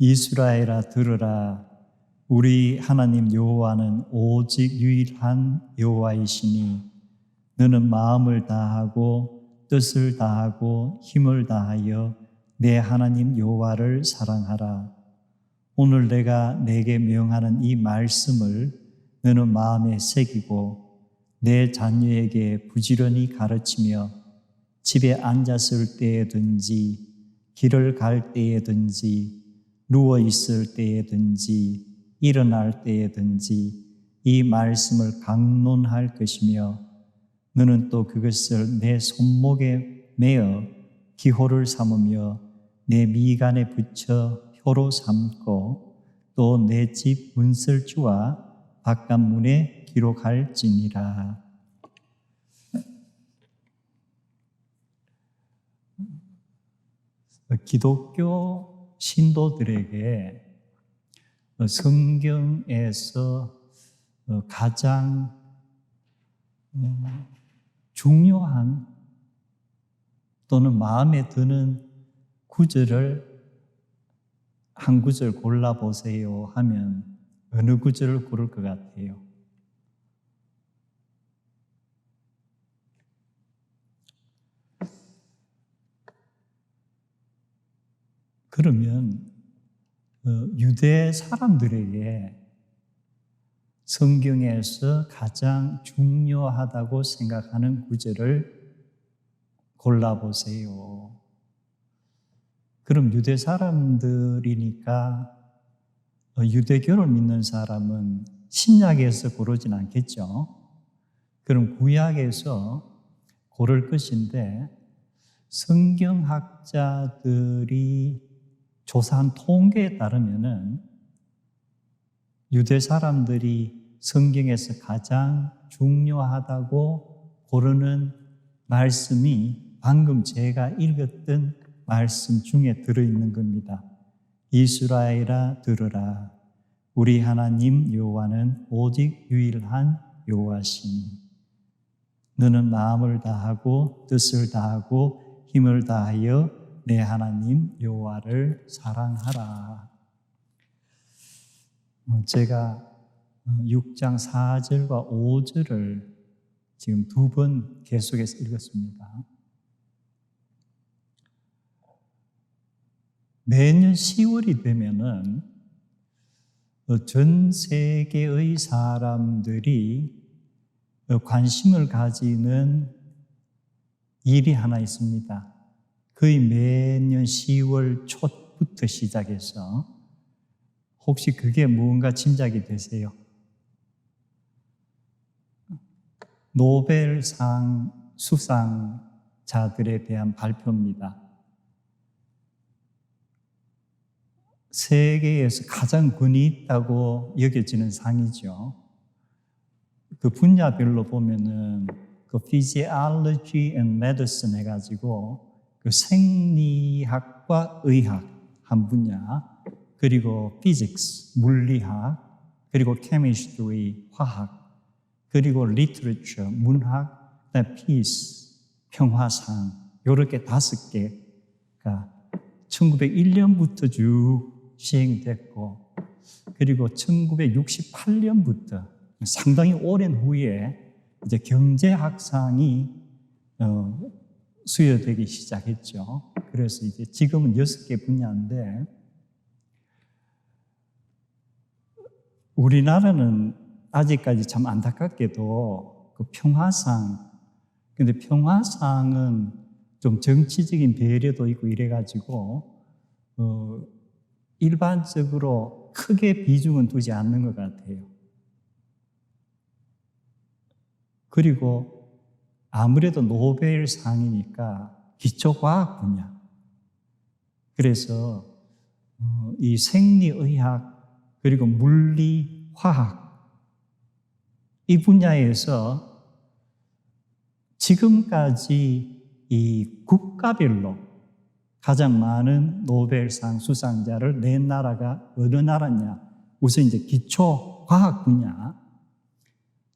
이스라엘아 들으라. 우리 하나님 여호와는 오직 유일한 여호와이시니 너는 마음을 다하고 뜻을 다하고 힘을 다하여 내 하나님 여호와를 사랑하라. 오늘 내가 내게 명하는 이 말씀을 너는 마음에 새기고 내 자녀에게 부지런히 가르치며 집에 앉았을 때에든지 길을 갈 때에든지 누워 있을 때에든지 일어날 때에든지 이 말씀을 강론할 것이며 너는 또 그것을 내 손목에 매어 기호를 삼으며 내 미간에 붙여 표로 삼고 또 내 집 문설주와 바깥문에 기록할지니라. 기독교 신도들에게 성경에서 가장 중요한 또는 마음에 드는 구절을 한 구절 골라보세요 하면 어느 구절을 고를 것 같아요? 그러면 유대 사람들에게 성경에서 가장 중요하다고 생각하는 구절을 골라보세요. 그럼 유대 사람들이니까 유대교를 믿는 사람은 신약에서 고르진 않겠죠. 그럼 구약에서 고를 것인데 성경학자들이 조사한 통계에 따르면은 유대 사람들이 성경에서 가장 중요하다고 고르는 말씀이 방금 제가 읽었던 말씀 중에 들어있는 겁니다. 이스라엘아 들으라. 우리 하나님 여호와는 오직 유일한 여호와시니 너는 마음을 다하고 뜻을 다하고 힘을 다하여 내 하나님 여호와를 사랑하라. 제가 6장 4절과 5절을 지금 두 번 계속해서 읽었습니다. 매년 10월이 되면은 전 세계의 사람들이 관심을 가지는 일이 하나 있습니다. 거의 매년 10월 초부터 시작해서 혹시 그게 무언가 짐작이 되세요? 노벨상 수상자들에 대한 발표입니다. 세계에서 가장 권위 있다고 여겨지는 상이죠. 그 분야별로 보면은 그 Physiology and Medicine 해가지고 그 생리학과 의학 한 분야, 그리고 Physics 물리학, 그리고 Chemistry 화학, 그리고 Literature 문학, 그다음에 Peace 평화상 이렇게 5개가 1901년부터 쭉 시행됐고, 그리고 1968년부터 상당히 오랜 후에 이제 경제학상이 수여되기 시작했죠. 그래서 이제 지금은 6개 분야인데, 우리나라는 아직까지 참 안타깝게도 그 평화상, 근데 평화상은 좀 정치적인 배려도 있고 이래가지고 일반적으로 크게 비중은 두지 않는 것 같아요. 그리고 아무래도 노벨상이니까 기초과학 분야. 그래서 이 생리의학 그리고 물리, 화학 이 분야에서 지금까지 이 국가별로 가장 많은 노벨상 수상자를 낸 나라가 어느 나라냐? 우선 이제 기초 과학 분야.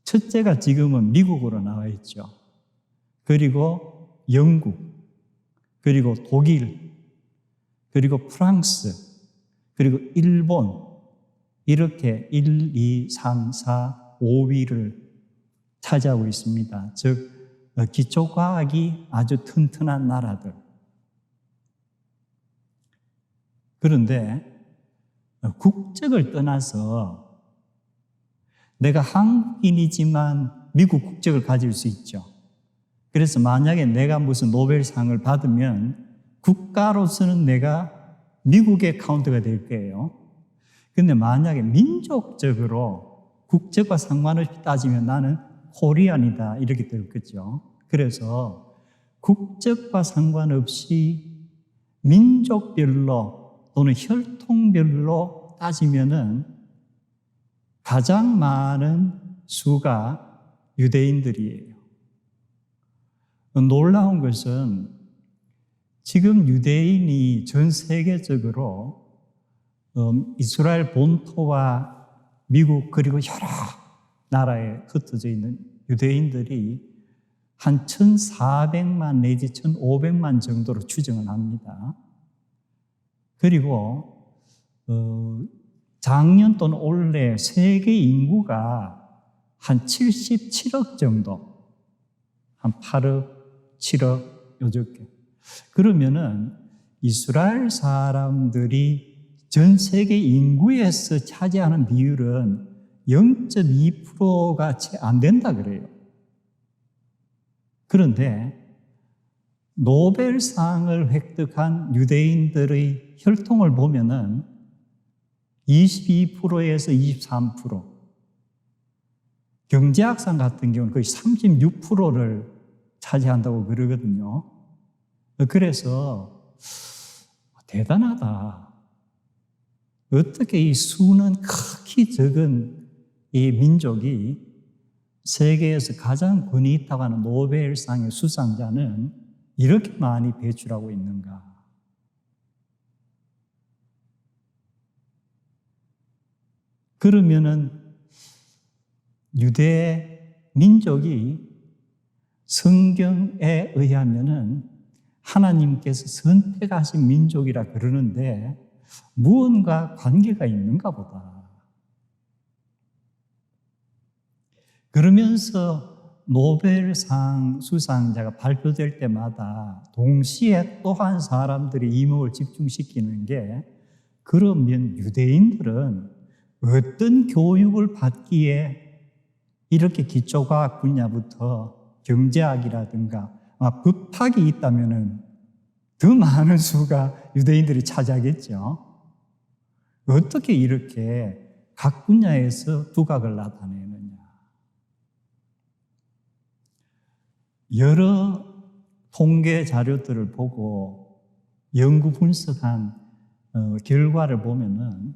첫째가 지금은 미국으로 나와 있죠. 그리고 영국, 그리고 독일, 그리고 프랑스, 그리고 일본, 이렇게 1, 2, 3, 4, 5위를 차지하고 있습니다. 즉 기초과학이 아주 튼튼한 나라들. 그런데 국적을 떠나서 내가 한국인이지만 미국 국적을 가질 수 있죠. 그래서 만약에 내가 무슨 노벨상을 받으면 국가로서는 내가 미국의 카운트가 될 거예요. 근데 만약에 민족적으로 국적과 상관없이 따지면 나는 코리안이다 이렇게 될 거죠. 그래서 국적과 상관없이 민족별로 또는 혈통별로 따지면은 가장 많은 수가 유대인들이에요. 놀라운 것은 지금 유대인이 전 세계적으로 이스라엘 본토와 미국 그리고 여러 나라에 흩어져 있는 유대인들이 한 1,400만 내지 1,500만 정도로 추정을 합니다. 그리고 작년 또는 올해 세계 인구가 한 77억 정도, 한 8억, 7억 요렇게. 그러면은 이스라엘 사람들이 전 세계 인구에서 차지하는 비율은 0.2%가 채 안 된다 그래요. 그런데 노벨상을 획득한 유대인들의 혈통을 보면은 22%에서 23%, 경제학상 같은 경우는 거의 36%를 차지한다고 그러거든요. 그래서 대단하다. 어떻게 이 수는 극히 적은 이 민족이 세계에서 가장 권위 있다고 하는 노벨상의 수상자는 이렇게 많이 배출하고 있는가? 그러면은 유대 민족이 성경에 의하면은 하나님께서 선택하신 민족이라 그러는데 무언가 관계가 있는가 보다. 그러면서 노벨상 수상자가 발표될 때마다 동시에 또한 사람들이 이목을 집중시키는 게, 그러면 유대인들은 어떤 교육을 받기에 이렇게 기초과학 분야부터 경제학이라든가 법학이 있다면은 더 많은 수가 유대인들이 차지하겠죠. 어떻게 이렇게 각 분야에서 두각을 나타내느냐. 여러 통계 자료들을 보고 연구 분석한 결과를 보면은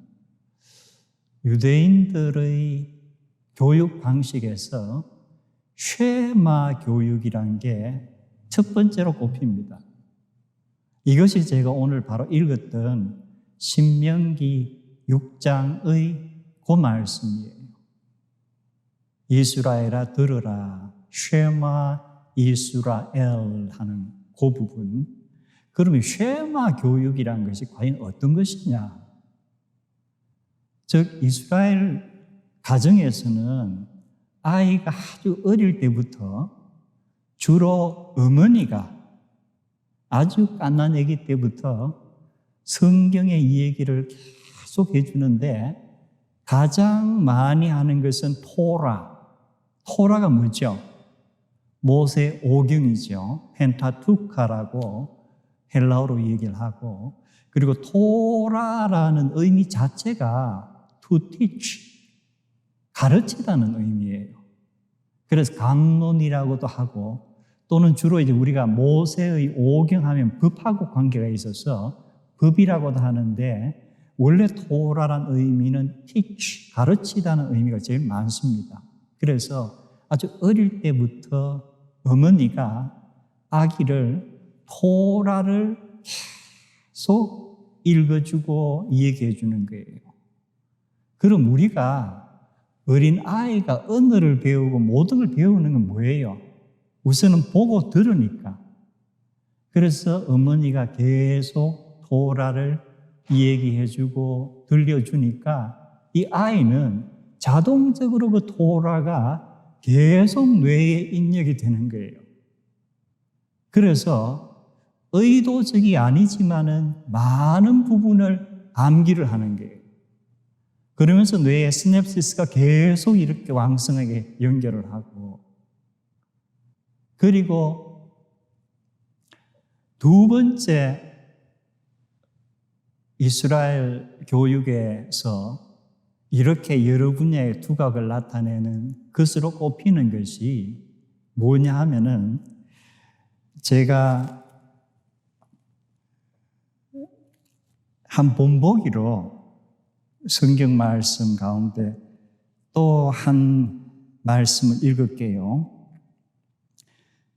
유대인들의 교육 방식에서 쉐마 교육이란 게 첫 번째로 꼽힙니다. 이것이 제가 오늘 바로 읽었던 신명기 6장의 그 말씀이에요. 이스라엘아 들으라, 쉐마 이스라엘 하는 그 부분. 그러면 쉐마 교육이란 것이 과연 어떤 것이냐? 즉 이스라엘 가정에서는 아이가 아주 어릴 때부터 주로 어머니가 아주 갓난 아기 때부터 성경의 이야기를 계속 해주는데 가장 많이 하는 것은 토라가 뭐죠? 모세 오경이죠. 펜타투카라고 헬라어로 얘기를 하고, 그리고 토라라는 의미 자체가 to teach, 가르치다는 의미예요. 그래서 강론이라고도 하고, 또는 주로 이제 우리가 모세의 오경하면 법하고 관계가 있어서 법이라고도 하는데, 원래 토라란 의미는 teach, 가르치다는 의미가 제일 많습니다. 그래서 아주 어릴 때부터 어머니가 아기를 토라를 계속 읽어주고 얘기해 주는 거예요. 그럼 우리가 어린 아이가 언어를 배우고 모든 걸 배우는 건 뭐예요? 우선은 보고 들으니까. 그래서 어머니가 계속 토라를 얘기해주고 들려주니까 이 아이는 자동적으로 그 토라가 계속 뇌에 입력이 되는 거예요. 그래서 의도적이 아니지만은 많은 부분을 암기를 하는 거예요. 그러면서 뇌의 시냅시스가 계속 이렇게 왕성하게 연결을 하고, 그리고 두 번째, 이스라엘 교육에서 이렇게 여러 분야의 두각을 나타내는 것으로 꼽히는 것이 뭐냐 하면은, 제가 한 본보기로 성경 말씀 가운데 또 한 말씀을 읽을게요.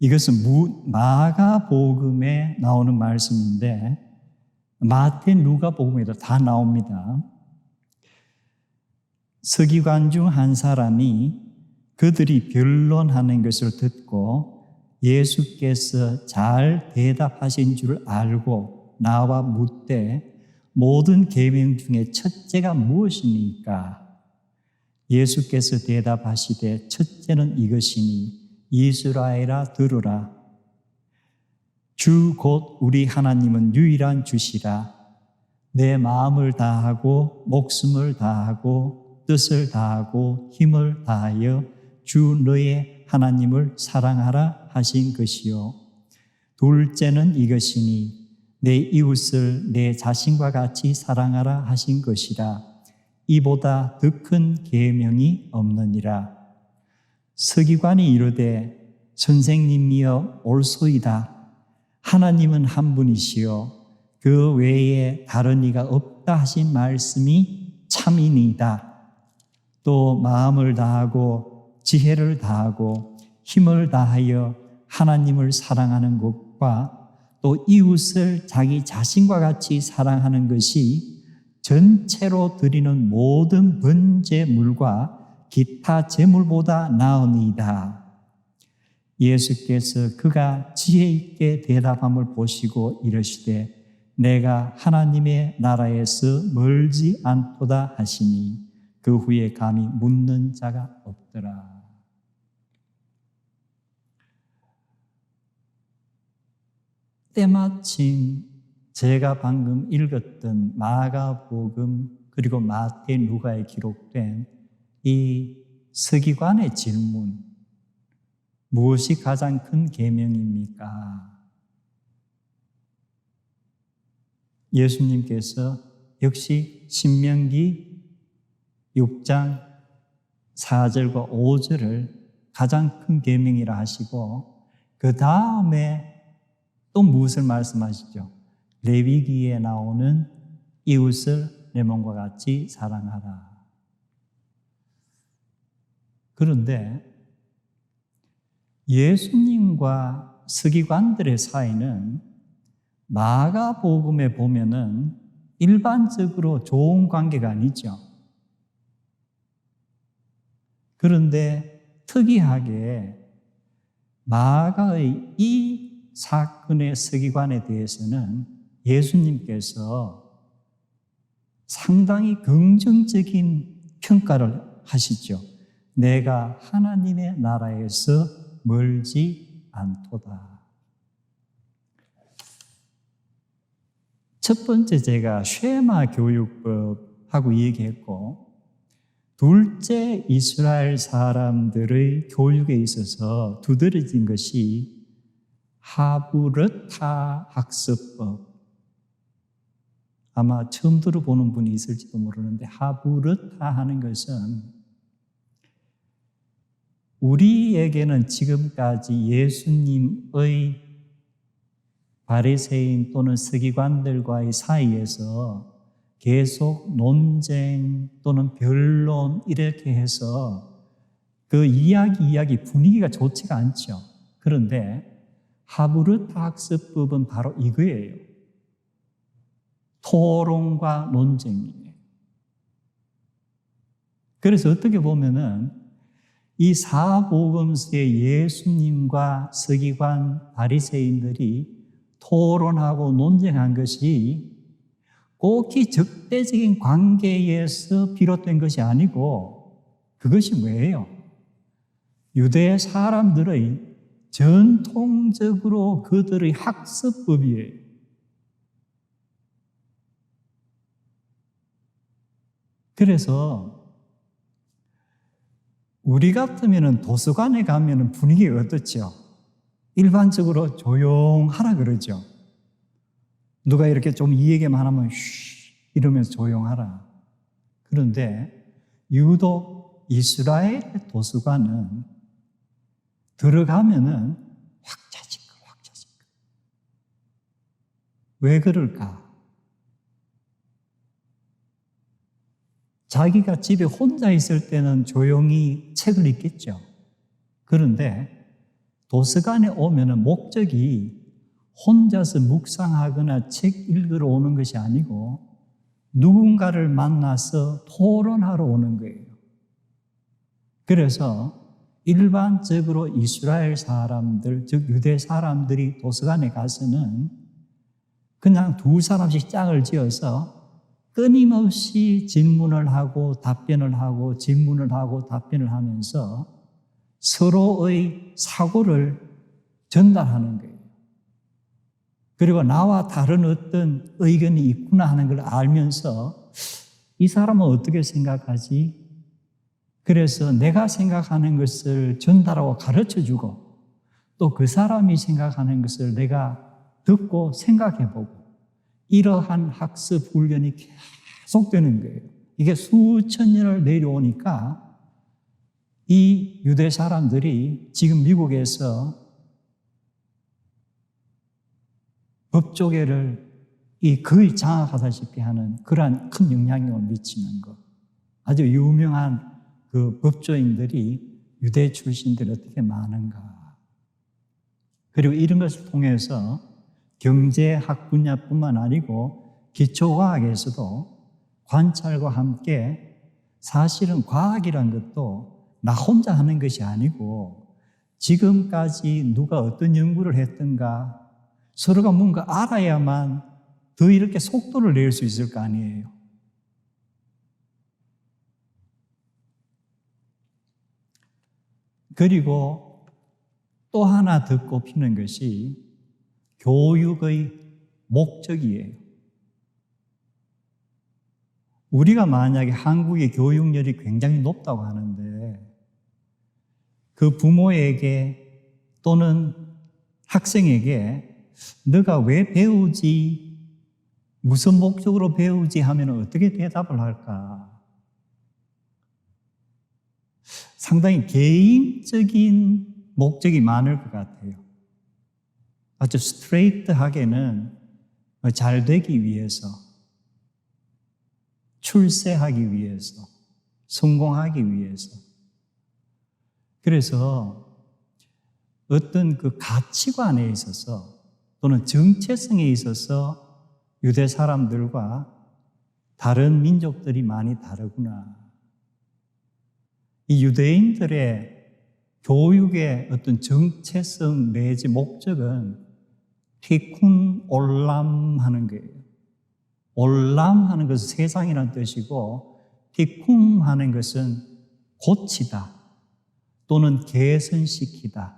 이것은 마가복음에 나오는 말씀인데 마태, 누가복음에도 다 나옵니다. 서기관 중 한 사람이 그들이 변론하는 것을 듣고 예수께서 잘 대답하신 줄 알고 나와 묻되 모든 계명 중에 첫째가 무엇입니까? 예수께서 대답하시되 첫째는 이것이니 이스라엘아 들으라. 주 곧 우리 하나님은 유일한 주시라. 내 마음을 다하고 목숨을 다하고 뜻을 다하고 힘을 다하여 주 너의 하나님을 사랑하라 하신 것이요. 둘째는 이것이니 내 이웃을 내 자신과 같이 사랑하라 하신 것이라. 이보다 더 큰 계명이 없느니라. 서기관이 이르되 선생님이여 옳소이다. 하나님은 한 분이시요 그 외에 다른 이가 없다 하신 말씀이 참이니이다. 또 마음을 다하고 지혜를 다하고 힘을 다하여 하나님을 사랑하는 것과 또 이웃을 자기 자신과 같이 사랑하는 것이 전체로 드리는 모든 번제물과 기타 제물보다 나으니이다. 예수께서 그가 지혜 있게 대답함을 보시고 이르시되 내가 하나님의 나라에서 멀지 않도다 하시니 그 후에 감히 묻는 자가 없더라. 때마침 제가 방금 읽었던 마가복음 그리고 마태, 누가에 기록된 이 서기관의 질문, 무엇이 가장 큰 계명입니까? 예수님께서 역시 신명기 6장 4절과 5절을 가장 큰 계명이라 하시고 그 다음에 또 무엇을 말씀하시죠? 레위기에 나오는 이웃을 내 몸과 같이 사랑하라. 그런데 예수님과 서기관들의 사이는 마가복음에 보면은 일반적으로 좋은 관계가 아니죠. 그런데 특이하게 마가의 이 사건의 서기관에 대해서는 예수님께서 상당히 긍정적인 평가를 하시죠. 내가 하나님의 나라에서 멀지 않도다. 첫 번째 제가 쉐마 교육법하고 얘기했고, 둘째 이스라엘 사람들의 교육에 있어서 두드러진 것이 하브르타 학습법. 아마 처음 들어보는 분이 있을지도 모르는데 하브르타 하는 것은 우리에게는 지금까지 예수님의 바리새인 또는 서기관들과의 사이에서 계속 논쟁 또는 변론 이렇게 해서 그 이야기 분위기가 좋지가 않죠. 그런데 하브르타 학습법은 바로 이거예요. 토론과 논쟁이에요. 그래서 어떻게 보면은 이 사복음서의 예수님과 서기관 바리새인들이 토론하고 논쟁한 것이 꼭히 적대적인 관계에서 비롯된 것이 아니고 그것이 뭐예요? 유대 사람들의 전통적으로 그들의 학습법이에요. 그래서 우리 같으면 도서관에 가면 분위기가 어떻죠? 일반적으로 조용하라 그러죠. 누가 이렇게 좀 이 얘기만 하면 쉬 이러면서 조용하라. 그런데 유독 이스라엘의 도서관은 들어가면은 확자지껄. 왜 그럴까? 자기가 집에 혼자 있을 때는 조용히 책을 읽겠죠. 그런데 도서관에 오면은 목적이 혼자서 묵상하거나 책 읽으러 오는 것이 아니고 누군가를 만나서 토론하러 오는 거예요. 그래서 일반적으로 이스라엘 사람들, 즉 유대 사람들이 도서관에 가서는 그냥 두 사람씩 짝을 지어서 끊임없이 질문을 하고 답변을 하고 질문을 하고 답변을 하면서 서로의 사고를 전달하는 거예요. 그리고 나와 다른 어떤 의견이 있구나 하는 걸 알면서 이 사람은 어떻게 생각하지? 그래서 내가 생각하는 것을 전달하고 가르쳐주고 또 그 사람이 생각하는 것을 내가 듣고 생각해보고 이러한 학습 훈련이 계속되는 거예요. 이게 수천 년을 내려오니까 이 유대 사람들이 지금 미국에서 법조계를 거의 장악하다시피 하는 그러한 큰 영향력을 미치는 것. 아주 유명한 그 법조인들이 유대 출신들이 어떻게 많은가. 그리고 이런 것을 통해서 경제학 분야뿐만 아니고 기초과학에서도 관찰과 함께 사실은 과학이란 것도 나 혼자 하는 것이 아니고 지금까지 누가 어떤 연구를 했던가 서로가 뭔가 알아야만 더 이렇게 속도를 낼 수 있을 거 아니에요. 그리고 또 하나 더 꼽히는 것이 교육의 목적이에요. 우리가 만약에 한국의 교육열이 굉장히 높다고 하는데 그 부모에게 또는 학생에게 너가 왜 배우지? 무슨 목적으로 배우지? 하면 어떻게 대답을 할까? 상당히 개인적인 목적이 많을 것 같아요. 아주 스트레이트하게는 잘 되기 위해서, 출세하기 위해서, 성공하기 위해서. 그래서 어떤 그 가치관에 있어서 또는 정체성에 있어서 유대 사람들과 다른 민족들이 많이 다르구나. 이 유대인들의 교육의 어떤 정체성 내지 목적은 티쿤 올람 하는 거예요. 올람 하는 것은 세상이라는 뜻이고 티쿰 하는 것은 고치다 또는 개선시키다,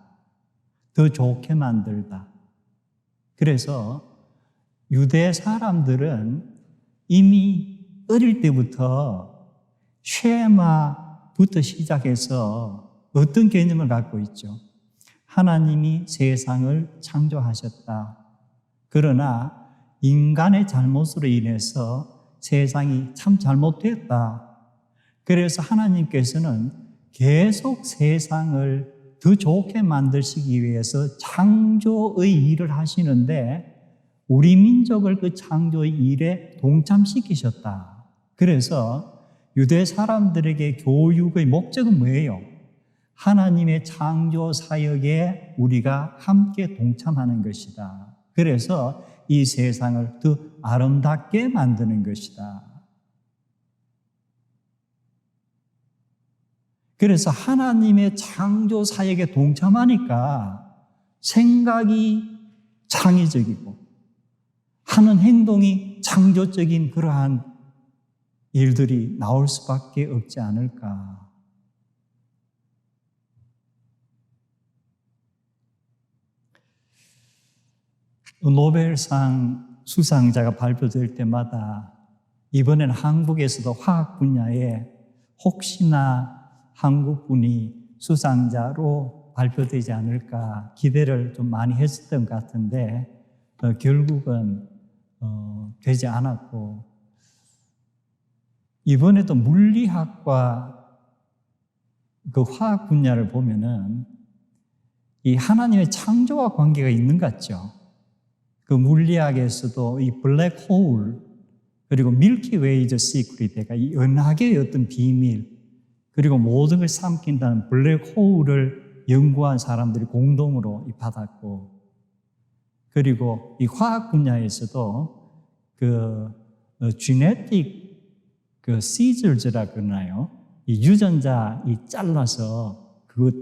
더 좋게 만들다. 그래서 유대 사람들은 이미 어릴 때부터 쉐마부터 시작해서 어떤 개념을 갖고 있죠? 하나님이 세상을 창조하셨다. 그러나 인간의 잘못으로 인해서 세상이 참 잘못됐다. 그래서 하나님께서는 계속 세상을 더 좋게 만드시기 위해서 창조의 일을 하시는데 우리 민족을 그 창조의 일에 동참시키셨다. 그래서 유대 사람들에게 교육의 목적은 뭐예요? 하나님의 창조 사역에 우리가 함께 동참하는 것이다. 그래서 이 세상을 더 아름답게 만드는 것이다. 그래서 하나님의 창조 사역에 동참하니까 생각이 창의적이고 하는 행동이 창조적인 그러한 일들이 나올 수밖에 없지 않을까. 노벨상 수상자가 발표될 때마다 이번에는 한국에서도 화학 분야에 혹시나 한국분이 수상자로 발표되지 않을까 기대를 좀 많이 했었던 것 같은데 결국은 되지 않았고, 이번에도 물리학과 그 화학 분야를 보면은 이 하나님의 창조와 관계가 있는 것 같죠. 그 물리학에서도 이 블랙홀 그리고 밀키웨이즈 시크릿가 이 은하계의 어떤 비밀 그리고 모든 걸 삼킨다는 블랙홀을 연구한 사람들이 공동으로 받았고, 그리고 이 화학 분야에서도 그 genetic 그 시즐즈라 그러나요? 이 유전자 잘라서 그것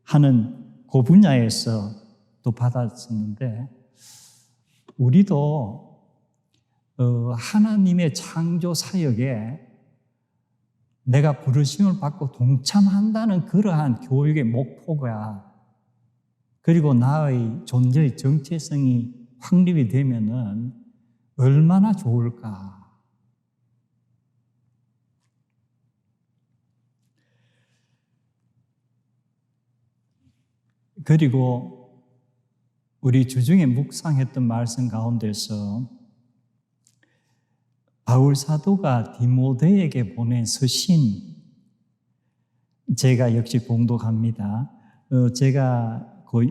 하는 그 분야에서 또 받았었는데, 우리도 하나님의 창조 사역에 내가 부르심을 받고 동참한다는 그러한 교육의 목표가, 그리고 나의 존재의 정체성이 확립이 되면은 얼마나 좋을까. 그리고 우리 주중에 묵상했던 말씀 가운데서 바울 사도가 디모데에게 보낸 서신, 제가 역시 봉독합니다. 제가 그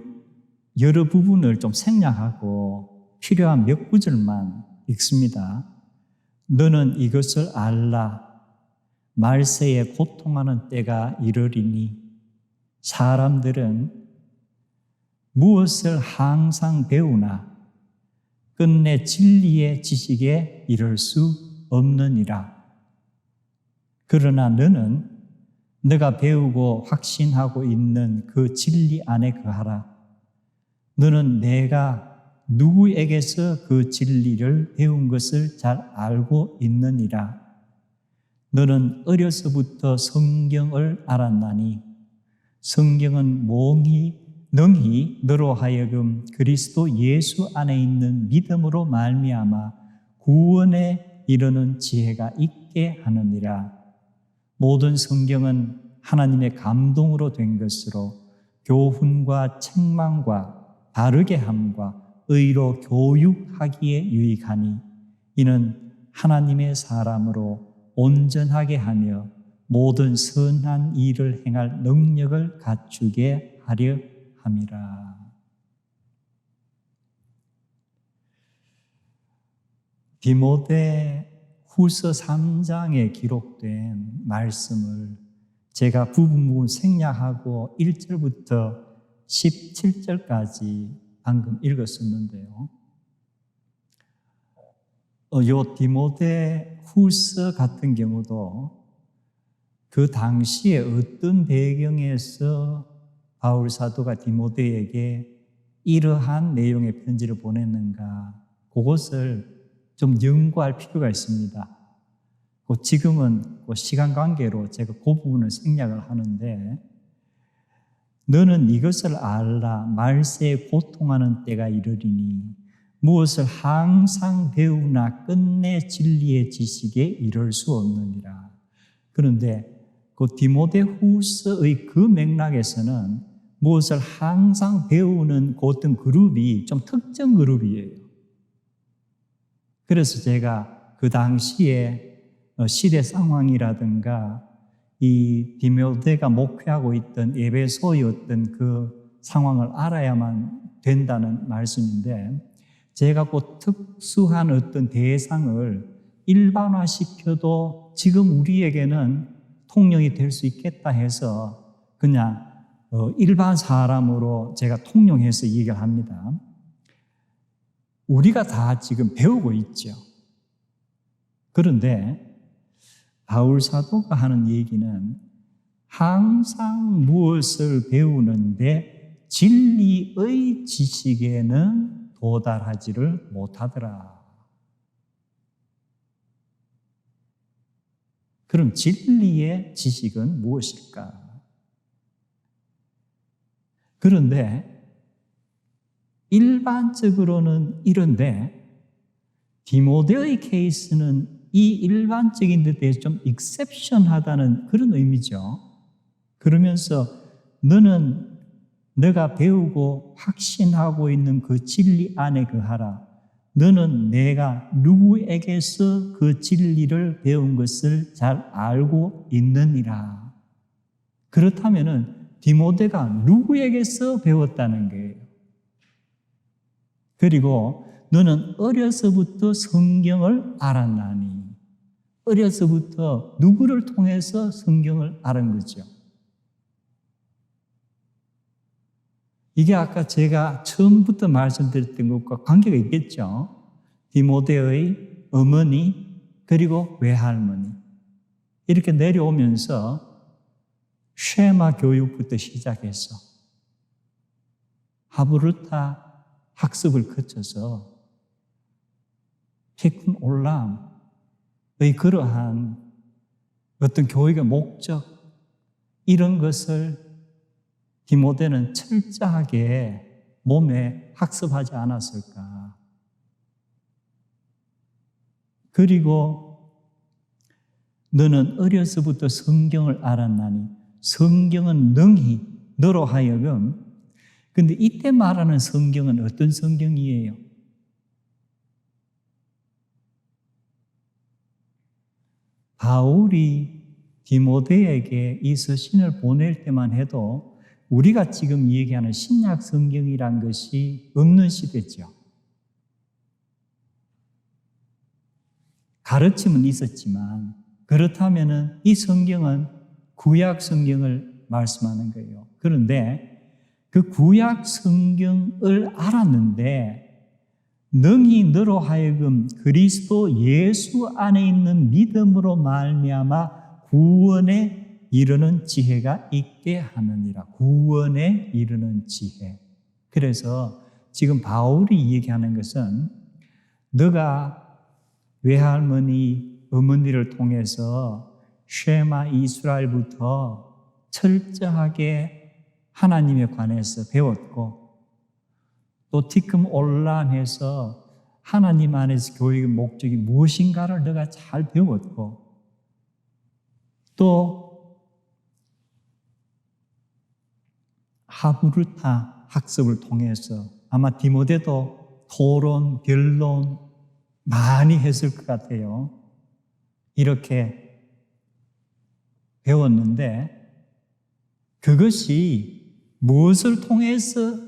여러 부분을 좀 생략하고 필요한 몇 구절만 읽습니다. 너는 이것을 알라. 말세에 고통하는 때가 이르리니 사람들은 무엇을 항상 배우나 끝내 진리의 지식에 이를 수 없느니라. 그러나 너는 네가 배우고 확신하고 있는 그 진리 안에 거하라. 너는 내가 누구에게서 그 진리를 배운 것을 잘 알고 있느니라. 너는 어려서부터 성경을 알았나니 성경은 능히 너로 하여금 그리스도 예수 안에 있는 믿음으로 말미암아 구원에 이르는 지혜가 있게 하느니라. 모든 성경은 하나님의 감동으로 된 것으로 교훈과 책망과 바르게 함과 의로 교육하기에 유익하니 이는 하나님의 사람으로 온전하게 하며 모든 선한 일을 행할 능력을 갖추게 하려 함이라. 디모데 후서 3장에 기록된 말씀을 제가 부분 생략하고 1절부터 17절까지 방금 읽었었는데요. 요 디모데 후서 같은 경우도 그 당시에 어떤 배경에서 바울 사도가 디모데에게 이러한 내용의 편지를 보냈는가, 그것을 좀 연구할 필요가 있습니다. 지금은 시간 관계로 제가 그 부분을 생략을 하는데, 너는 이것을 알라. 말세에 고통하는 때가 이르리니 무엇을 항상 배우나 끝내 진리의 지식에 이를 수 없느니라. 그런데 그 디모데 후서의 그 맥락에서는 무엇을 항상 배우는 그 어떤 그룹이 좀 특정 그룹이에요. 그래서 제가 그 당시에 시대 상황이라든가 이 디모데가 목회하고 있던 에베소의 어떤 그 상황을 알아야만 된다는 말씀인데, 제가 그 특수한 어떤 대상을 일반화시켜도 지금 우리에게는 통용이 될 수 있겠다 해서 그냥 일반 사람으로 제가 통용해서 얘기를 합니다. 우리가 다 지금 배우고 있죠. 그런데 바울 사도가 하는 얘기는 항상 무엇을 배우는데 진리의 지식에는 도달하지를 못하더라. 그럼 진리의 지식은 무엇일까? 그런데 일반적으로는 이런데 디모데의 케이스는 이 일반적인 데 대해서 좀 익셉션하다는 그런 의미죠. 그러면서 너는 내가 배우고 확신하고 있는 그 진리 안에 거하라. 너는 내가 누구에게서 그 진리를 배운 것을 잘 알고 있느니라. 그렇다면은 디모데가 누구에게서 배웠다는 거예요. 그리고 너는 어려서부터 성경을 알았나니. 어려서부터 누구를 통해서 성경을 알은 거죠? 이게 아까 제가 처음부터 말씀드렸던 것과 관계가 있겠죠. 디모데의 어머니 그리고 외할머니 이렇게 내려오면서 쉐마 교육부터 시작해서 하브르타 학습을 거쳐서 티쿰 올람의 그러한 어떤 교육의 목적 이런 것을 디모데는 철저하게 몸에 학습하지 않았을까. 그리고 너는 어려서부터 성경을 알았나니 성경은 능히 너로 하여금 근데 이때 말하는 성경은 어떤 성경이에요? 바울이 디모데에게 이 서신을 보낼 때만 해도 우리가 지금 얘기하는 신약 성경이란 것이 없는 시대죠. 가르침은 있었지만 그렇다면 이 성경은 구약 성경을 말씀하는 거예요. 그런데 그 구약 성경을 알았는데 능히 너로 하여금 그리스도 예수 안에 있는 믿음으로 말미암아 구원에 이르는 지혜가 있게 하느니라. 구원에 이르는 지혜. 그래서 지금 바울이 얘기하는 것은 너가 외할머니, 어머니를 통해서 쉐마 이스라엘부터 철저하게 하나님에 관해서 배웠고 또 티쿰 올람해서 하나님 안에서 교육의 목적이 무엇인가를 너가 잘 배웠고 또 하브르타 학습을 통해서 아마 디모데도 토론, 변론 많이 했을 것 같아요. 이렇게 배웠는데 그것이 무엇을 통해서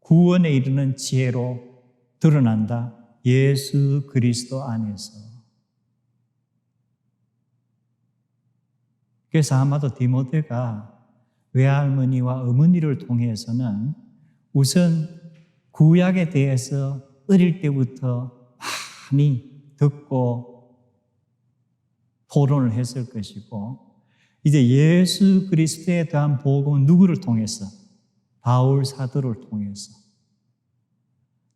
구원에 이르는 지혜로 드러난다? 예수 그리스도 안에서. 그래서 아마도 디모데가 외할머니와 어머니를 통해서는 우선 구약에 대해서 어릴 때부터 많이 듣고 토론을 했을 것이고 이제 예수 그리스도에 대한 복음은 누구를 통해서? 바울 사도를 통해서.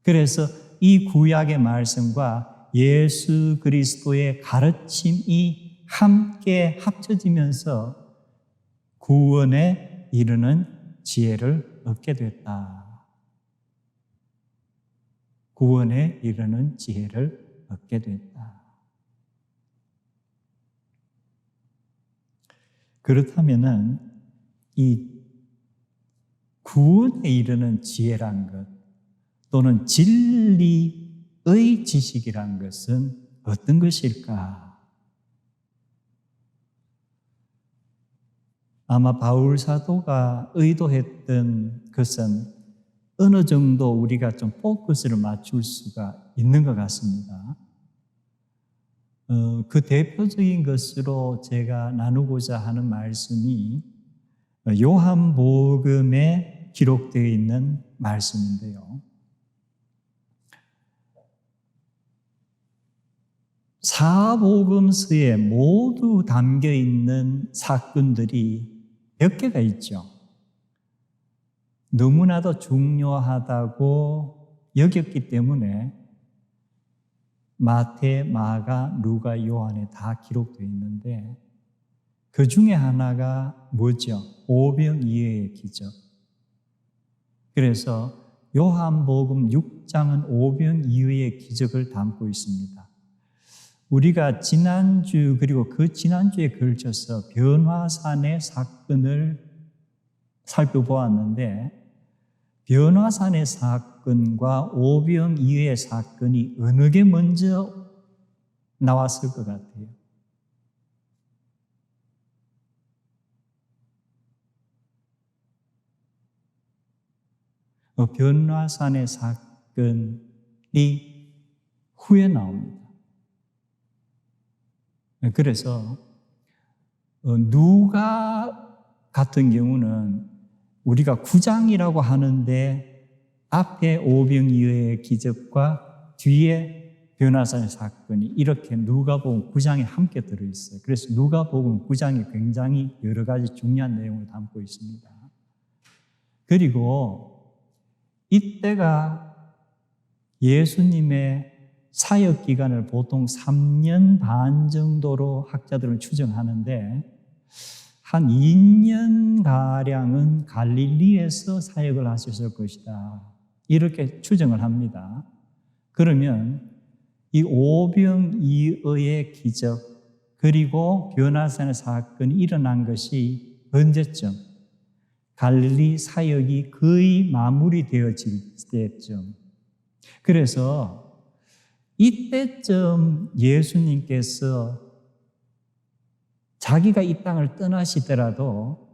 그래서 이 구약의 말씀과 예수 그리스도의 가르침이 함께 합쳐지면서 구원에 이르는 지혜를 얻게 됐다. 구원에 이르는 지혜를 얻게 됐다. 그렇다면은 이 구원에 이르는 지혜란 것 또는 진리의 지식이란 것은 어떤 것일까? 아마 바울 사도가 의도했던 것은 어느 정도 우리가 좀 포커스를 맞출 수가 있는 것 같습니다. 그 대표적인 것으로 제가 나누고자 하는 말씀이 요한복음에 기록되어 있는 말씀인데요. 사복음서에 모두 담겨 있는 사건들이 몇 개가 있죠. 너무나도 중요하다고 여겼기 때문에 마태, 마가, 누가, 요한에 다 기록되어 있는데 그 중에 하나가 뭐죠? 오병이어의 기적. 그래서 요한복음 6장은 오병이어의 기적을 담고 있습니다. 우리가 지난주 그리고 그 지난주에 걸쳐서 변화산의 사건을 살펴보았는데 변화산의 사건과 오병이어의 사건이 어느 게 먼저 나왔을 것 같아요? 변화산의 사건이 후에 나옵니다. 그래서 누가 같은 경우는 우리가 9장이라고 하는데 앞에 오병이어의 기적과 뒤에 변화산의 사건이 이렇게 누가복음 9장에 함께 들어있어요. 그래서 누가복음 9장이 굉장히 여러 가지 중요한 내용을 담고 있습니다. 그리고 이때가 예수님의 사역 기간을 보통 3년 반 정도로 학자들은 추정하는데 한 2년가량은 갈릴리에서 사역을 하셨을 것이다. 이렇게 추정을 합니다. 그러면 이 오병이어의 기적 그리고 변화산의 사건이 일어난 것이 언제쯤? 갈릴리 사역이 거의 마무리되어질 때쯤. 그래서 이때쯤 예수님께서 자기가 이 땅을 떠나시더라도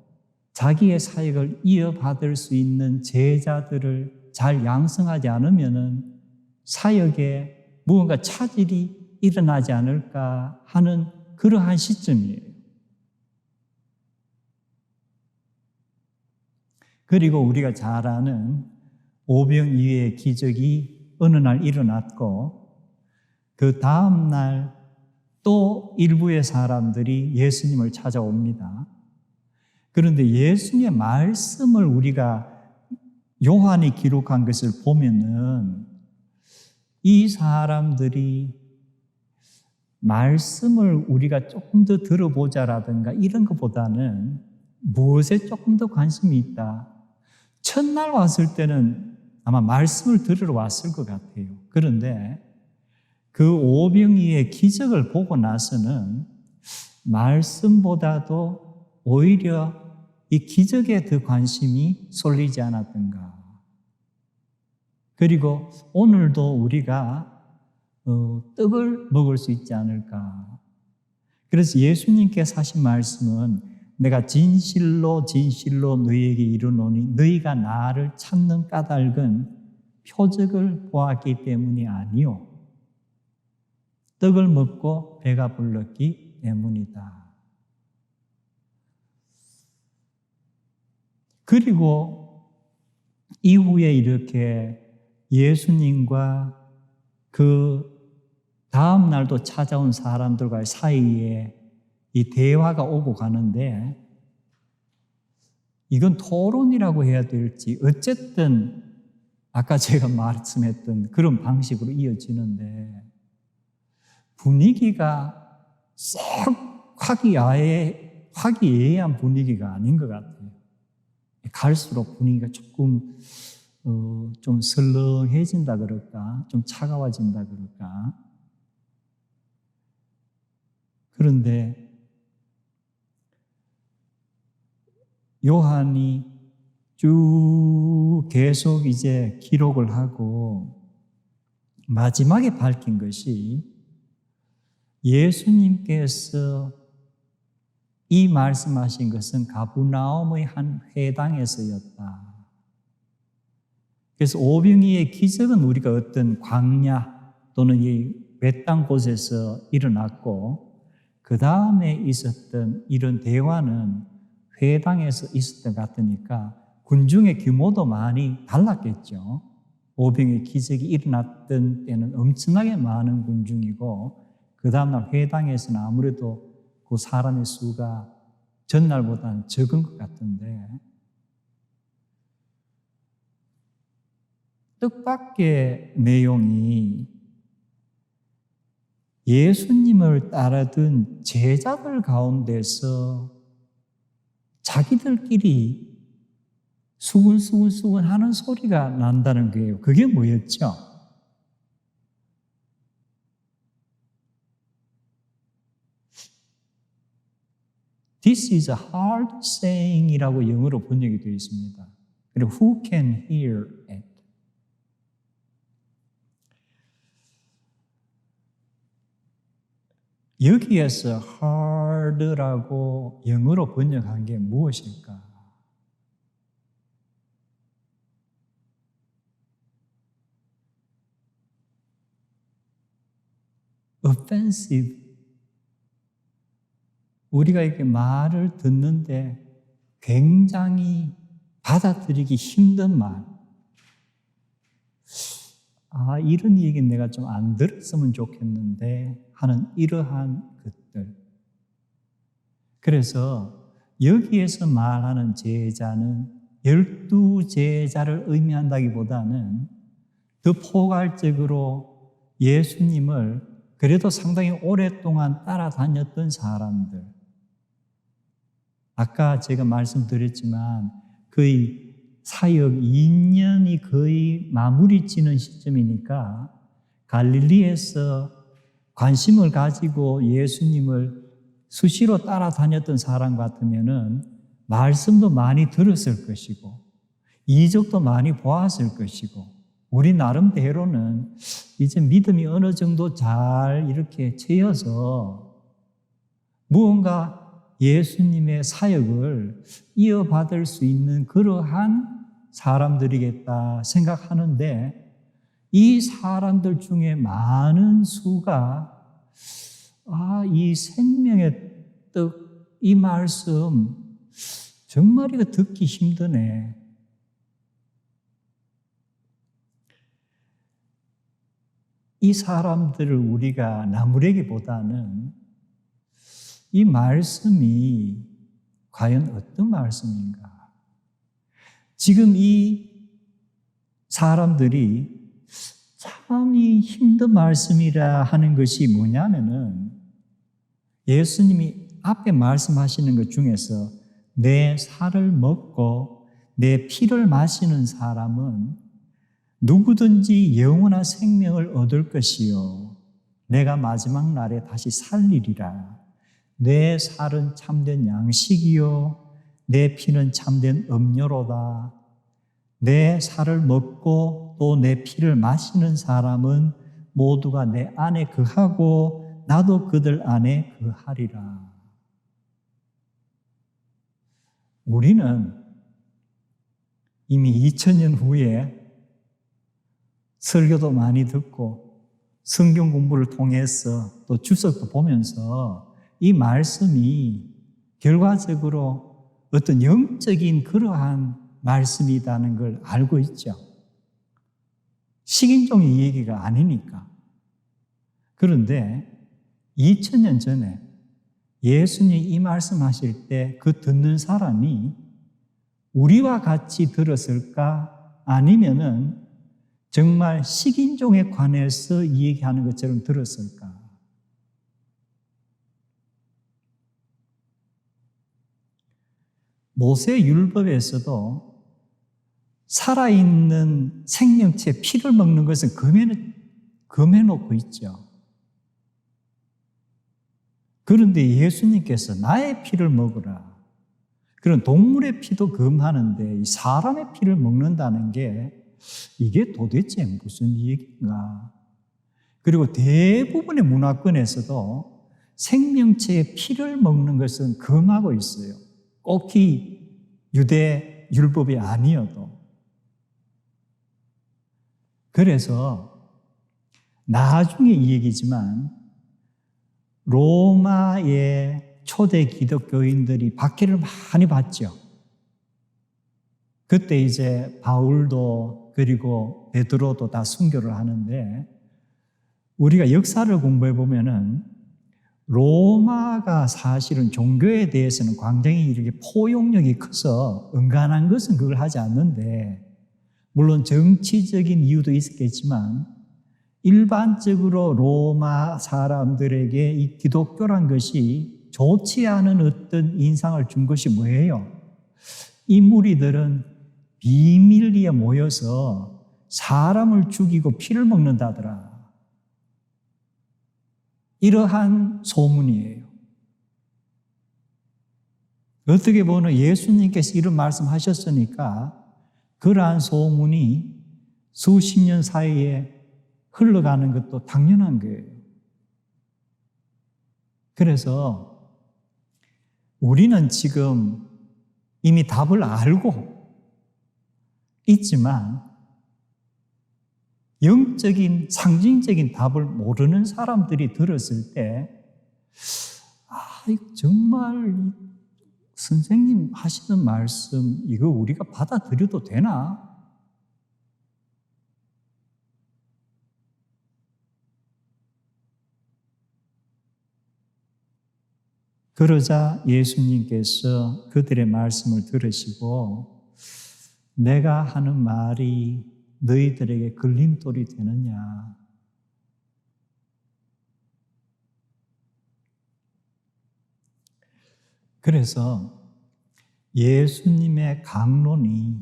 자기의 사역을 이어받을 수 있는 제자들을 잘 양성하지 않으면은 사역에 무언가 차질이 일어나지 않을까 하는 그러한 시점이에요. 그리고 우리가 잘 아는 오병이어의 기적이 어느 날 일어났고 그 다음 날 또 일부의 사람들이 예수님을 찾아옵니다. 그런데 예수님의 말씀을 우리가 요한이 기록한 것을 보면은 이 사람들이 말씀을 우리가 조금 더 들어보자라든가 이런 것보다는 무엇에 조금 더 관심이 있다. 첫날 왔을 때는 아마 말씀을 들으러 왔을 것 같아요. 그런데 그 오병이의 기적을 보고 나서는 말씀보다도 오히려 이 기적에 더 관심이 쏠리지 않았던가. 그리고 오늘도 우리가 떡을 먹을 수 있지 않을까. 그래서 예수님께서 하신 말씀은 내가 진실로 진실로 너희에게 이르노니 너희가 나를 찾는 까닭은 표적을 보았기 때문이 아니요 떡을 먹고 배가 불렀기 때문이다. 그리고 이후에 이렇게 예수님과 그 다음 날도 찾아온 사람들과의 사이에 이 대화가 오고 가는데 이건 토론이라고 해야 될지 어쨌든 아까 제가 말씀했던 그런 방식으로 이어지는데 분위기가 썩 화기애애한 분위기가 아닌 것 같아요. 갈수록 분위기가 조금 좀 설렁해진다 그럴까, 좀 차가워진다 그럴까. 그런데 요한이 쭉 계속 이제 기록을 하고 마지막에 밝힌 것이 예수님께서 이 말씀하신 것은 가브나움의 한 회당에서였다. 그래서 오병이의 기적은 우리가 어떤 광야 또는 이 외딴 곳에서 일어났고 그 다음에 있었던 이런 대화는 회당에서 있었던 것 같으니까 군중의 규모도 많이 달랐겠죠. 오병이의 기적이 일어났던 때는 엄청나게 많은 군중이고 그 다음날 회당에서는 아무래도 그 사람의 수가 전날보다는 적은 것 같은데 뜻밖의 내용이 예수님을 따르던 제자들 가운데서 자기들끼리 수근수근수근 하는 소리가 난다는 거예요. 그게 뭐였죠? This is a hard saying 이라고 영어로 번역이 되어 있습니다. 그리고 who can hear it? 여기에서 hard라고 영어로 번역한 게 무엇일까? offensive. 우리가 이렇게 말을 듣는데 굉장히 받아들이기 힘든 말. 이런 얘기 내가 좀 안 들었으면 좋겠는데 하는 이러한 것들. 그래서 여기에서 말하는 제자는 12제자를 의미한다기보다는 더 포괄적으로 예수님을 그래도 상당히 오랫동안 따라다녔던 사람들. 아까 제가 말씀드렸지만 거의 사역 2년이 거의 마무리 지는 시점이니까 갈릴리에서 관심을 가지고 예수님을 수시로 따라다녔던 사람 같으면은 말씀도 많이 들었을 것이고 이적도 많이 보았을 것이고 우리 나름대로는 이제 믿음이 어느 정도 잘 이렇게 채여서 무언가 예수님의 사역을 이어받을 수 있는 그러한 사람들이겠다 생각하는데 이 사람들 중에 많은 수가 이 생명의 떡, 이 말씀 정말 이거 듣기 힘드네. 이 사람들을 우리가 나무래기보다는 이 말씀이 과연 어떤 말씀인가? 지금 이 사람들이 참 이 힘든 말씀이라 하는 것이 뭐냐면은 예수님이 앞에 말씀하시는 것 중에서 내 살을 먹고 내 피를 마시는 사람은 누구든지 영원한 생명을 얻을 것이요 내가 마지막 날에 다시 살리리라. 내 살은 참된 양식이요 내 피는 참된 음료로다. 내 살을 먹고 또 내 피를 마시는 사람은 모두가 내 안에 거하고 나도 그들 안에 거하리라. 우리는 이미 2000년 후에 설교도 많이 듣고 성경 공부를 통해서 또 주석도 보면서 이 말씀이 결과적으로 어떤 영적인 그러한 말씀이라는 걸 알고 있죠. 식인종의 얘기가 아니니까. 그런데 2000년 전에 예수님이 이 말씀하실 때 그 듣는 사람이 우리와 같이 들었을까? 아니면은 정말 식인종에 관해서 얘기하는 것처럼 들었을까? 모세 율법에서도 살아있는 생명체 피를 먹는 것은 금해놓고 있죠. 그런데 예수님께서 나의 피를 먹으라. 그런 동물의 피도 금하는데 이 사람의 피를 먹는다는 게 이게 도대체 무슨 얘기인가? 그리고 대부분의 문화권에서도 생명체의 피를 먹는 것은 금하고 있어요. 꼭히 유대 율법이 아니어도. 그래서 나중에 이 얘기지만 로마의 초대 기독교인들이 박해를 많이 받죠. 그때 이제 바울도 그리고 베드로도 다 순교를 하는데 우리가 역사를 공부해 보면은 로마가 사실은 종교에 대해서는 굉장히 이렇게 포용력이 커서 은간한 것은 그걸 하지 않는데 물론 정치적인 이유도 있었겠지만 일반적으로 로마 사람들에게 이 기독교란 것이 좋지 않은 어떤 인상을 준 것이 뭐예요? 이 무리들은 비밀리에 모여서 사람을 죽이고 피를 먹는다더라. 이러한 소문이에요. 어떻게 보면 예수님께서 이런 말씀하셨으니까 그러한 소문이 수십 년 사이에 흘러가는 것도 당연한 거예요. 그래서 우리는 지금 이미 답을 알고 있지만 영적인, 상징적인 답을 모르는 사람들이 들었을 때 정말 선생님 하시는 말씀 이거 우리가 받아들여도 되나? 그러자 예수님께서 그들의 말씀을 들으시고 내가 하는 말이 너희들에게 걸림돌이 되느냐? 그래서 예수님의 강론이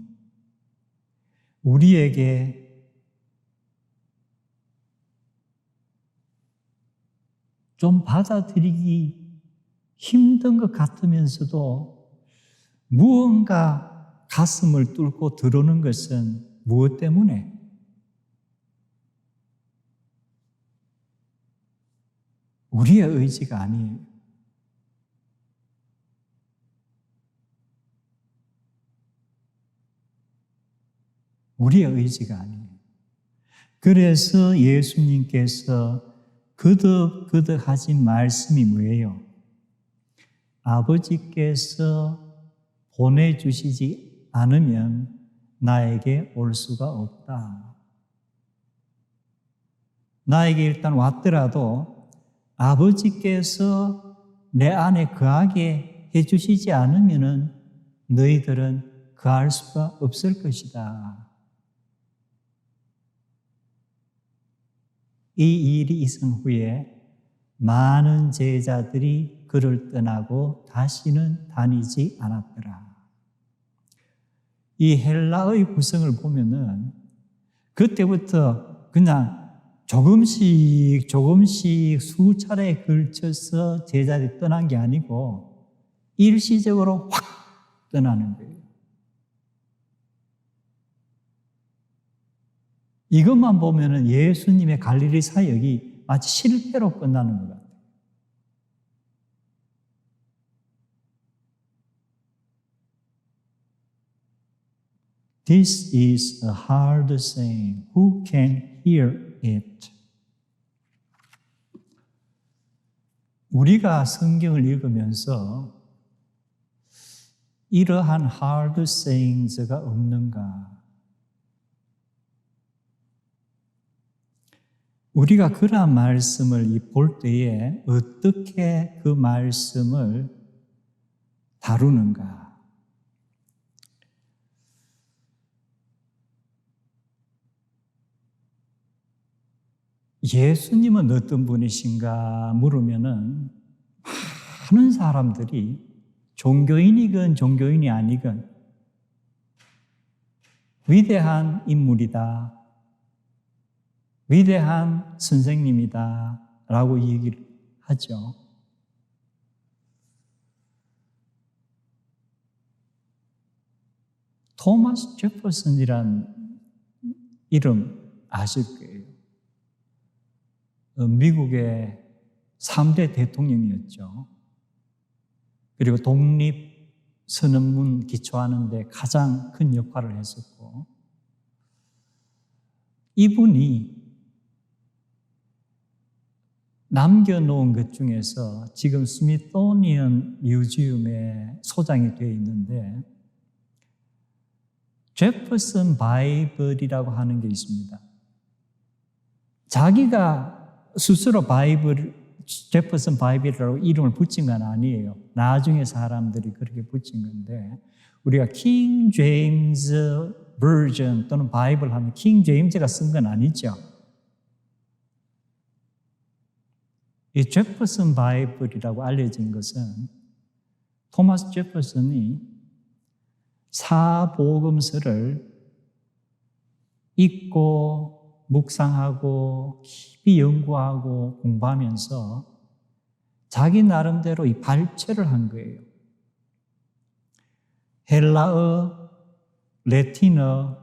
우리에게 좀 받아들이기 힘든 것 같으면서도 무언가 가슴을 뚫고 들어오는 것은 무엇 때문에? 우리의 의지가 아니에요. 우리의 의지가 아니에요. 그래서 예수님께서 그득그득 하신 말씀이 뭐예요? 아버지께서 보내주시지 않으면 나에게 올 수가 없다. 나에게 일단 왔더라도 아버지께서 내 안에 거하게 해주시지 않으면 너희들은 거할 수가 없을 것이다. 이 일이 있은 후에 많은 제자들이 그를 떠나고 다시는 다니지 않았더라. 이 헬라의 구성을 보면은 그때부터 그냥 조금씩 수차례에 걸쳐서 제자들이 떠난 게 아니고 일시적으로 확 떠나는 거예요. 이것만 보면은 예수님의 갈릴리 사역이 마치 실패로 끝나는 것 같아요. This is a hard saying. Who can hear it? 우리가 성경을 읽으면서 이러한 hard sayings가 없는가? 우리가 그러한 말씀을 볼 때에 어떻게 그 말씀을 다루는가? 예수님은 어떤 분이신가 물으면은 많은 사람들이 종교인이건 종교인이 아니건 위대한 인물이다, 위대한 선생님이다 라고 얘기를 하죠. 토마스 제퍼슨이란 이름 아실 거예요. 미국의 3대 대통령이었죠. 그리고 독립선언문 기초하는 데 가장 큰 역할을 했었고, 이분이 남겨놓은 것 중에서 지금 스미소니언 뮤지엄에 소장이 되어 있는데 제퍼슨 바이블이라고 하는 게 있습니다. 자기가 스스로 제퍼슨 바이블이라고 이름을 붙인 건 아니에요. 나중에 사람들이 그렇게 붙인 건데, 우리가 킹 제임스 버전 또는 바이블 하면 킹 제임스가 쓴 건 아니죠. 이 제퍼슨 바이블이라고 알려진 것은 토마스 제퍼슨이 사복음서를 읽고 묵상하고 깊이 연구하고 공부하면서 자기 나름대로 이 발췌를 한 거예요. 헬라어, 라틴어,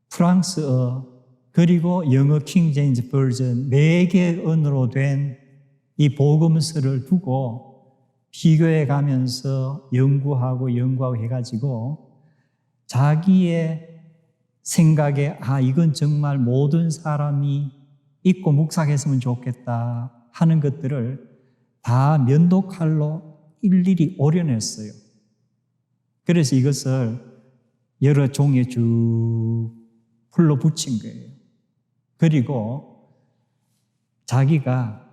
프랑스어, 그리고 영어 킹 제임스 버전 4개 언어로 된 이 복음서를 두고 비교해 가면서 연구하고 해가지고 자기의 생각에 이건 정말 모든 사람이 읽고 묵상했으면 좋겠다 하는 것들을 다 면도칼로 일일이 오려냈어요. 그래서 이것을 여러 종이에 쭉 풀로 붙인 거예요. 그리고 자기가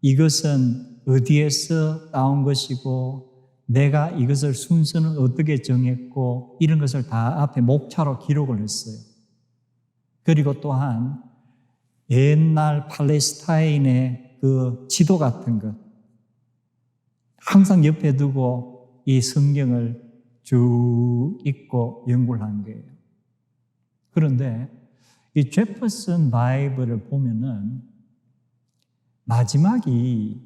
이것은 어디에서 나온 것이고 내가 이것을 순서는 어떻게 정했고 이런 것을 다 앞에 목차로 기록을 했어요. 그리고 또한 옛날 팔레스타인의 그 지도 같은 것 항상 옆에 두고 이 성경을 쭉 읽고 연구를 한 거예요. 그런데 이 제퍼슨 바이블을 보면은 마지막이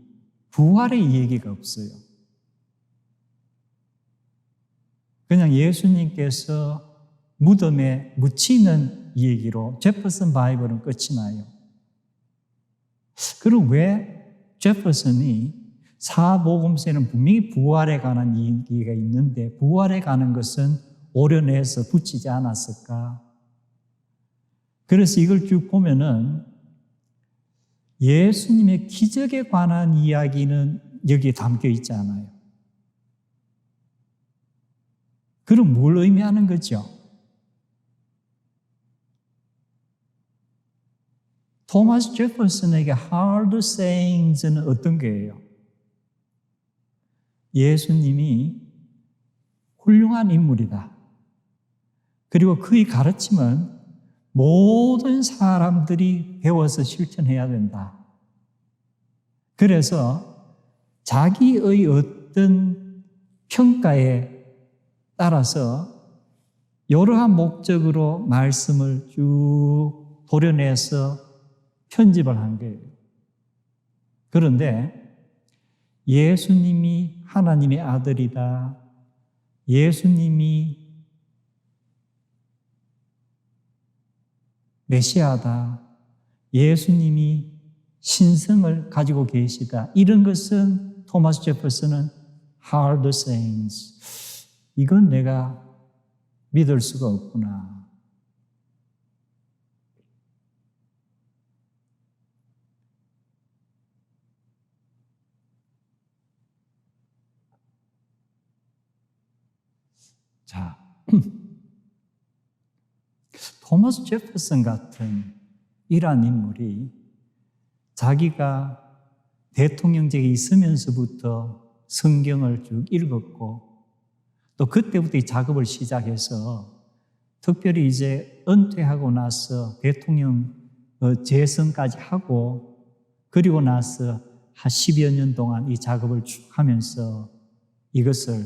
부활의 얘기가 없어요. 그냥 예수님께서 무덤에 묻히는 얘기로 제퍼슨 바이블은 끝이 나요. 그럼 왜 제퍼슨이 사복음서에는 분명히 부활에 관한 얘기가 있는데 부활에 관한 것은 오려내서 붙이지 않았을까? 그래서 이걸 쭉 보면은 예수님의 기적에 관한 이야기는 여기에 담겨 있지 않아요. 그럼 뭘 의미하는 거죠? 토마스 제퍼슨에게 hard sayings는 어떤 거예요? 예수님이 훌륭한 인물이다. 그리고 그의 가르침은 모든 사람들이 배워서 실천해야 된다. 그래서 자기의 어떤 평가에 따라서 여러한 목적으로 말씀을 쭉 도려내서 편집을 한 거예요. 그런데 예수님이 하나님의 아들이다. 예수님이 메시아다. 예수님이 신성을 가지고 계시다. 이런 것은 토마스 제퍼슨은 hard sayings. 이건 내가 믿을 수가 없구나. 자, 토마스 제퍼슨 같은 이러한 인물이 자기가 대통령직에 있으면서부터 성경을 쭉 읽었고 또 그때부터 이 작업을 시작해서 특별히 이제 은퇴하고 나서 대통령 재선까지 하고 그리고 나서 한 10여 년 동안 이 작업을 쭉 하면서 이것을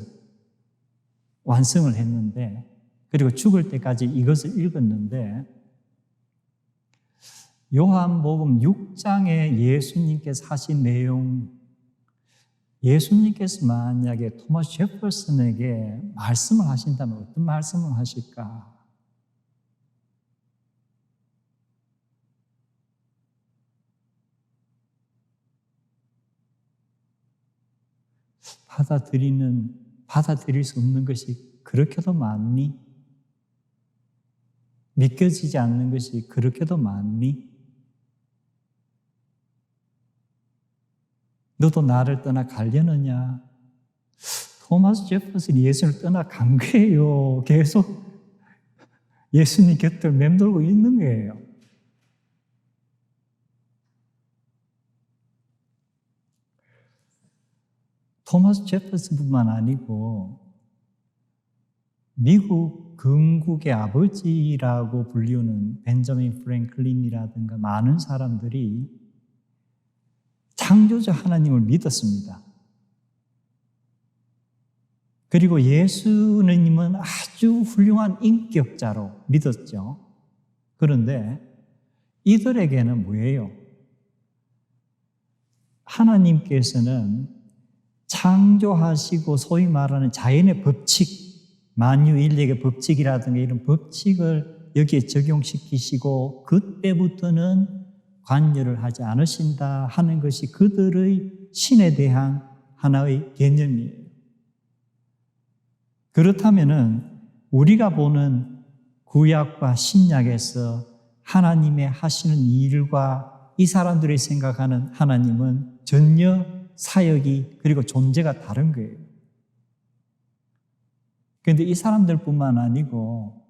완성을 했는데 그리고 죽을 때까지 이것을 읽었는데 요한복음 6장에 예수님께서 하신 내용 예수님께서 만약에 토마스 제퍼슨에게 말씀을 하신다면 어떤 말씀을 하실까? 받아들일 수 없는 것이 그렇게도 많니? 믿겨지지 않는 것이 그렇게도 많니? 너도 나를 떠나 가려느냐? 토마스 제퍼슨이 예수를 떠나간 거예요. 계속 예수님 곁을 맴돌고 있는 거예요. 토마스 제퍼슨뿐만 아니고 미국 건국의 아버지라고 불리우는 벤저민 프랭클린이라든가 많은 사람들이 창조주 하나님을 믿었습니다. 그리고 예수님은 아주 훌륭한 인격자로 믿었죠. 그런데 이들에게는 뭐예요? 하나님께서는 창조하시고 소위 말하는 자연의 법칙, 만유인력의 법칙이라든가 이런 법칙을 여기에 적용시키시고 그때부터는 관여를 하지 않으신다 하는 것이 그들의 신에 대한 하나의 개념이에요. 그렇다면은 우리가 보는 구약과 신약에서 하나님의 하시는 일과 이 사람들이 생각하는 하나님은 전혀 사역이 그리고 존재가 다른 거예요. 그런데 이 사람들뿐만 아니고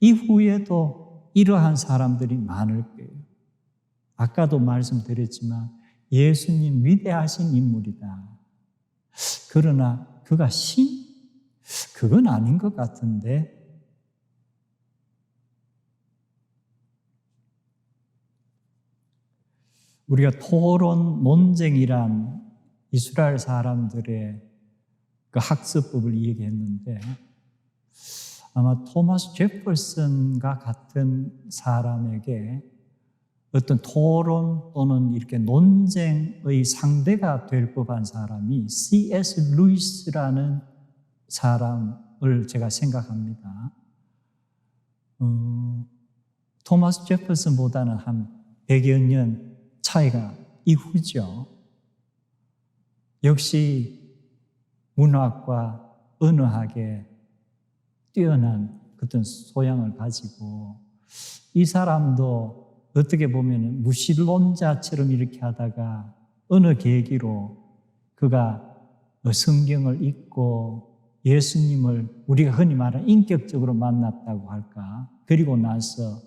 이후에도 이러한 사람들이 많을 거예요. 아까도 말씀드렸지만 예수님 위대하신 인물이다. 그러나 그가 신? 그건 아닌 것 같은데 우리가 토론 논쟁이란 이스라엘 사람들의 그 학습법을 얘기했는데 아마 토마스 제퍼슨과 같은 사람에게 어떤 토론 또는 이렇게 논쟁의 상대가 될 법한 사람이 C.S. 루이스라는 사람을 제가 생각합니다. 토마스 제퍼슨보다는 한 100여 년 차이가 이후죠. 역시 문학과 언어학에 뛰어난 어떤 소양을 가지고 이 사람도 어떻게 보면 무신론자처럼 이렇게 하다가 어느 계기로 그가 성경을 읽고 예수님을 우리가 흔히 말하는 인격적으로 만났다고 할까? 그리고 나서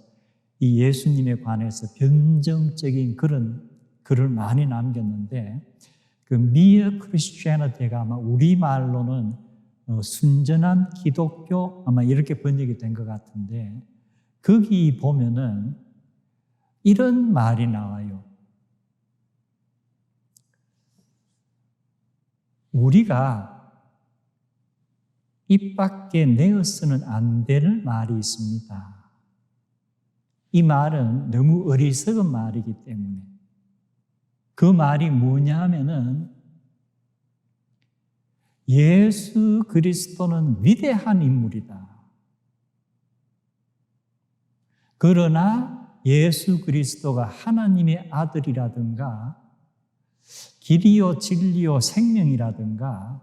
이 예수님에 관해서 변정적인 그런 글을 많이 남겼는데 그 Mere Christianity가 아마 우리말로는 순전한 기독교 아마 이렇게 번역이 된 것 같은데 거기 보면은 이런 말이 나와요. 우리가 입 밖에 내어서는 안 될 말이 있습니다. 이 말은 너무 어리석은 말이기 때문에 그 말이 뭐냐 하면은 예수 그리스도는 위대한 인물이다. 그러나 예수 그리스도가 하나님의 아들이라든가 길이요 진리요 생명이라든가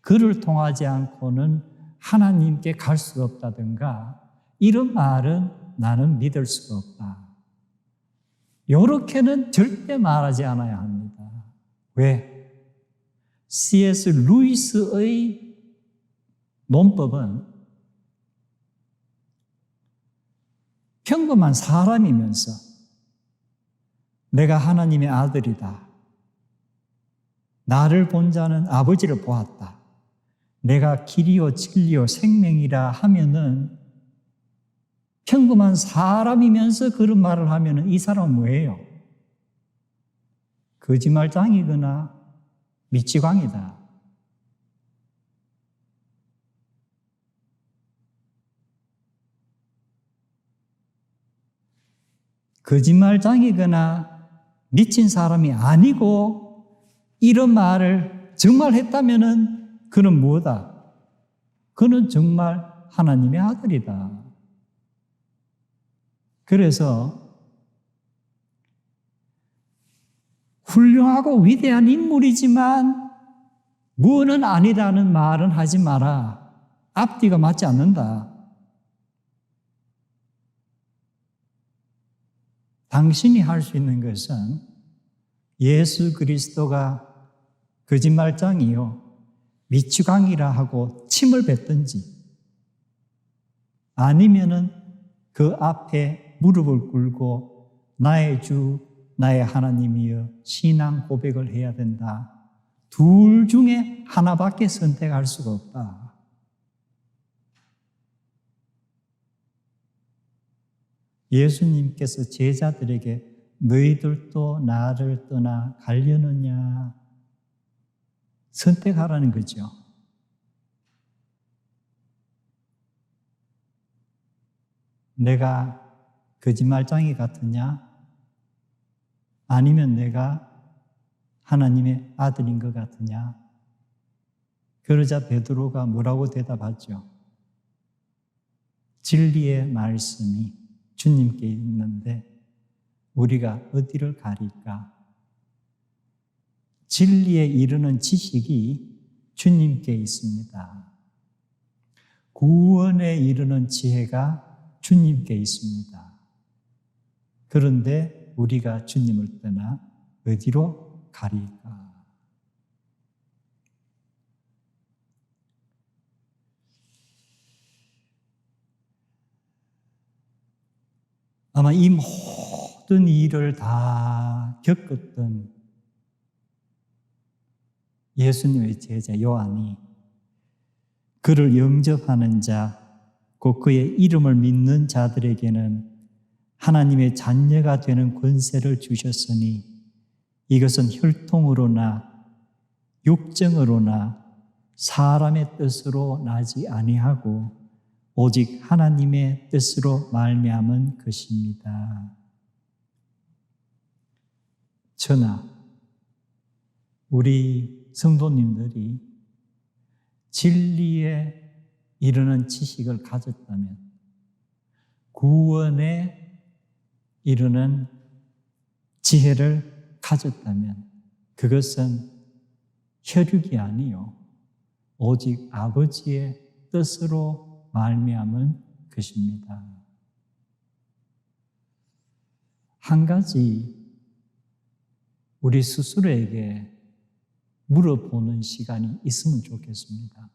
그를 통하지 않고는 하나님께 갈 수가 없다든가 이런 말은 나는 믿을 수가 없다. 이렇게는 절대 말하지 않아야 합니다. 왜? C.S. 루이스의 논법은 평범한 사람이면서 내가 하나님의 아들이다. 나를 본 자는 아버지를 보았다. 내가 길이요 진리요 생명이라 하면은 평범한 사람이면서 그런 말을 하면은 이 사람은 뭐예요? 거짓말장이거나 미치광이다. 거짓말장이거나 미친 사람이 아니고 이런 말을 정말 했다면은 그는 뭐다? 그는 정말 하나님의 아들이다. 그래서 훌륭하고 위대한 인물이지만 무엇은 아니라는 말은 하지 마라. 앞뒤가 맞지 않는다. 당신이 할 수 있는 것은 예수 그리스도가 거짓말장이요 미치광이라 하고 침을 뱉든지 아니면은 그 앞에 무릎을 꿇고 나의 주 나의 하나님이여 신앙 고백을 해야 된다. 둘 중에 하나밖에 선택할 수가 없다. 예수님께서 제자들에게 너희들도 나를 떠나 가려느냐? 선택하라는 거죠. 내가 거짓말쟁이 같으냐? 아니면 내가 하나님의 아들인 것 같으냐? 그러자 베드로가 뭐라고 대답하죠? 진리의 말씀이 주님께 있는데 우리가 어디를 가릴까? 진리에 이르는 지식이 주님께 있습니다. 구원에 이르는 지혜가 주님께 있습니다. 그런데 우리가 주님을 떠나 어디로 가릴까? 아마 이 모든 일을 다 겪었던 예수님의 제자 요한이 그를 영접하는 자, 곧 그의 이름을 믿는 자들에게는 하나님의 자녀가 되는 권세를 주셨으니 이것은 혈통으로나 육정으로나 사람의 뜻으로 나지 아니하고 오직 하나님의 뜻으로 말미암은 것입니다. 저나 우리 성도님들이 진리에 이르는 지식을 가졌다면, 구원에 이르는 지혜를 가졌다면 그것은 혈육이 아니요 오직 아버지의 뜻으로 말미암은 것입니다. 한 가지 우리 스스로에게 물어보는 시간이 있으면 좋겠습니다.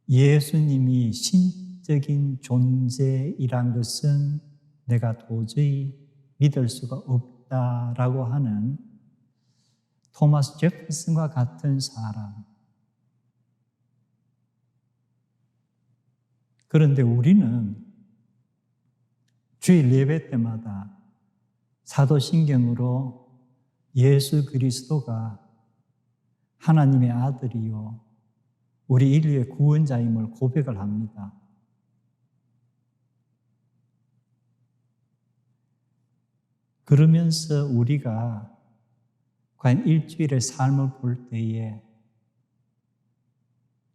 예수님이 신적인 존재이란 것은 내가 도저히 믿을 수가 없다라고 하는 토마스 제퍼슨과 같은 사람. 그런데 우리는 주일 예배 때마다 사도신경으로 예수 그리스도가 하나님의 아들이요 우리 인류의 구원자임을 고백을 합니다. 그러면서 우리가 과연 일주일의 삶을 볼 때에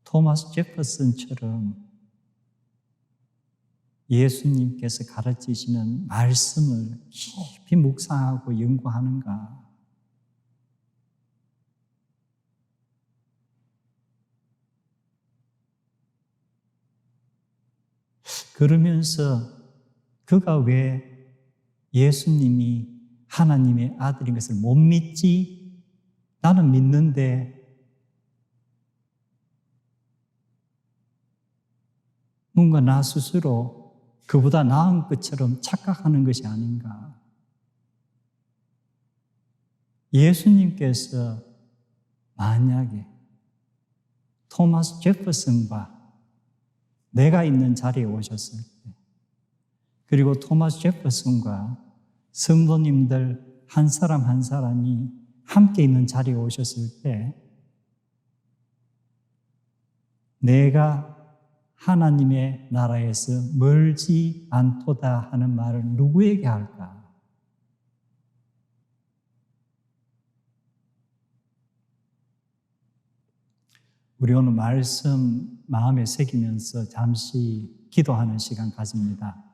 토마스 제퍼슨처럼 예수님께서 가르치시는 말씀을 깊이 묵상하고 연구하는가? 그러면서 그가 왜 예수님이 하나님의 아들인 것을 못 믿지? 나는 믿는데 뭔가 나 스스로 그보다 나은 것처럼 착각하는 것이 아닌가. 예수님께서 만약에 토마스 제퍼슨과 내가 있는 자리에 오셨을 때, 그리고 토마스 제퍼슨과 성도님들 한 사람 한 사람이 함께 있는 자리에 오셨을 때 내가 하나님의 나라에서 멀지 않도다 하는 말을 누구에게 할까? 우리 오늘 말씀 마음에 새기면서 잠시 기도하는 시간 가집니다.